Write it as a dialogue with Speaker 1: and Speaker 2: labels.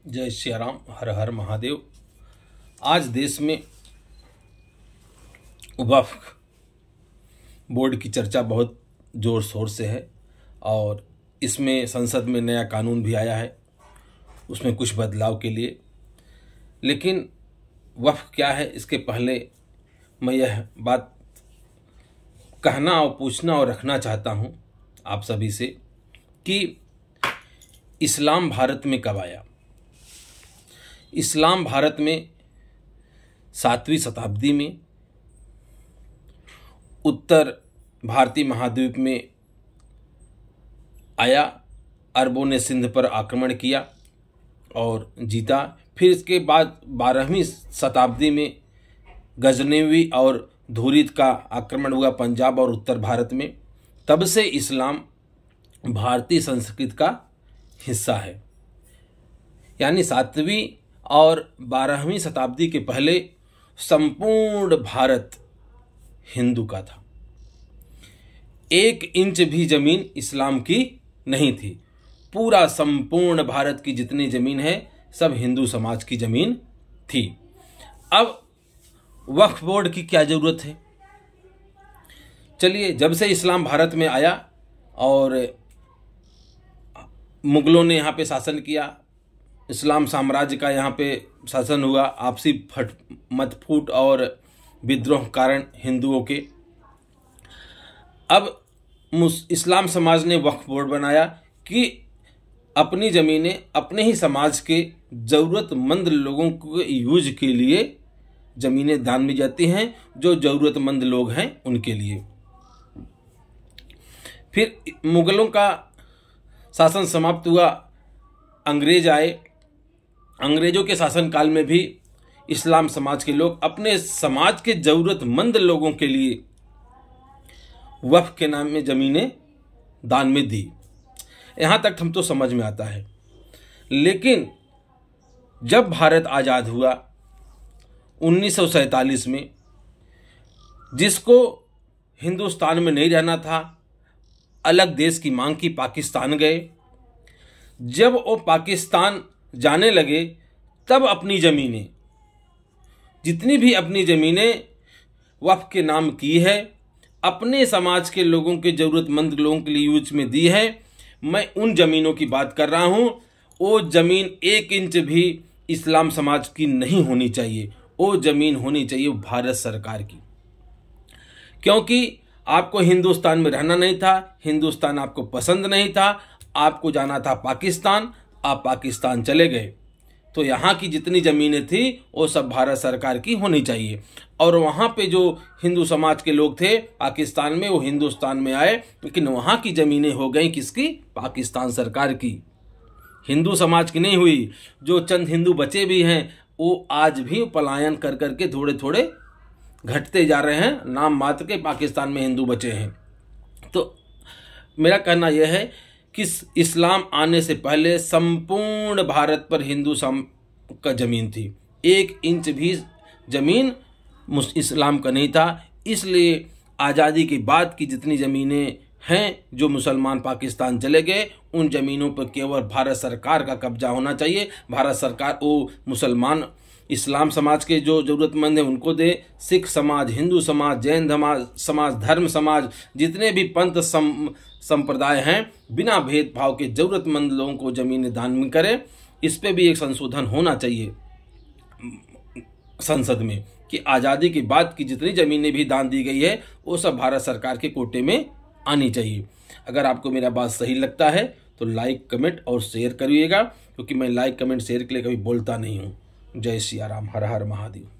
Speaker 1: जय श्री राम। हर हर महादेव। आज देश में वक्फ बोर्ड की चर्चा बहुत ज़ोर शोर से है और इसमें संसद में नया कानून भी आया है, उसमें कुछ बदलाव के लिए। लेकिन वक्फ क्या है, इसके पहले मैं यह बात कहना और पूछना और रखना चाहता हूँ आप सभी से कि इस्लाम भारत में कब आया। इस्लाम भारत में 7वीं शताब्दी में उत्तर भारतीय महाद्वीप में आया। अरबों ने सिंध पर आक्रमण किया और जीता। फिर इसके बाद 12वीं शताब्दी में गजनवी और धुरिद का आक्रमण हुआ पंजाब और उत्तर भारत में। तब से इस्लाम भारतीय संस्कृति का हिस्सा है। यानी 7वीं और 12वीं शताब्दी के पहले संपूर्ण भारत हिंदू का था। 1 इंच भी जमीन इस्लाम की नहीं थी। पूरा संपूर्ण भारत की जितनी जमीन है सब हिंदू समाज की जमीन थी। अब वक्फ बोर्ड की क्या जरूरत है? चलिए, जब से इस्लाम भारत में आया और मुगलों ने यहाँ पे शासन किया, इस्लाम साम्राज्य का यहाँ पे शासन हुआ, आपसी मतफूट और विद्रोह कारण हिंदुओं के। अब इस्लाम समाज ने वक्फ बोर्ड बनाया कि अपनी ज़मीनें अपने ही समाज के ज़रूरतमंद लोगों के यूज के लिए ज़मीनें दान में जाती हैं, जो ज़रूरतमंद लोग हैं उनके लिए। फिर मुगलों का शासन समाप्त हुआ, अंग्रेज आए। अंग्रेजों के शासनकाल में भी इस्लाम समाज के लोग अपने समाज के ज़रूरतमंद लोगों के लिए वक्फ के नाम में ज़मीनें दान में दी। यहाँ तक हम तो समझ में आता है। लेकिन जब भारत आज़ाद हुआ 1947 में, जिसको हिंदुस्तान में नहीं रहना था, अलग देश की मांग की, पाकिस्तान गए। जब वो पाकिस्तान जाने लगे तब अपनी ज़मीनें, जितनी भी अपनी ज़मीनें वक्फ के नाम की है, अपने समाज के लोगों के ज़रूरतमंद लोगों के लिए यूज में दी है। मैं उन ज़मीनों की बात कर रहा हूँ। वो ज़मीन 1 इंच भी इस्लाम समाज की नहीं होनी चाहिए। वो ज़मीन होनी चाहिए भारत सरकार की, क्योंकि आपको हिंदुस्तान में रहना नहीं था, हिंदुस्तान आपको पसंद नहीं था, आपको जाना था पाकिस्तान, आप पाकिस्तान चले गए। तो यहाँ की जितनी ज़मीनें थी वो सब भारत सरकार की होनी चाहिए। और वहाँ पे जो हिंदू समाज के लोग थे पाकिस्तान में, वो हिंदुस्तान में आए, लेकिन वहाँ की ज़मीनें हो गई किसकी? पाकिस्तान सरकार की। हिंदू समाज की नहीं हुई। जो चंद हिंदू बचे भी हैं वो आज भी पलायन कर करके थोड़े थोड़े घटते जा रहे हैं। नाम मात्र के पाकिस्तान में हिंदू बचे हैं। तो मेरा कहना यह है कि इस्लाम आने से पहले संपूर्ण भारत पर हिंदू का ज़मीन थी। 1 इंच भी ज़मीन इस्लाम का नहीं था। इसलिए आज़ादी के बाद की जितनी ज़मीनें हैं, जो मुसलमान पाकिस्तान चले गए, उन ज़मीनों पर केवल भारत सरकार का कब्जा होना चाहिए। भारत सरकार वो मुसलमान इस्लाम समाज के जो ज़रूरतमंद हैं उनको दे। सिख समाज, हिंदू समाज, जैन समाज, धर्म समाज, जितने भी पंथ संप्रदाय हैं, बिना भेदभाव के ज़रूरतमंद लोगों को ज़मीनें दान में करें। इस पे भी एक संशोधन होना चाहिए संसद में कि आज़ादी के बाद की जितनी ज़मीनें भी दान दी गई है वो सब भारत सरकार के कोटे में आनी चाहिए। अगर आपको मेरा बात सही लगता है तो लाइक, कमेंट और शेयर करिएगा, क्योंकि मैं लाइक, कमेंट, शेयर के लिए कभी बोलता नहीं हूँ। जय श्री राम। हर हर महादेव।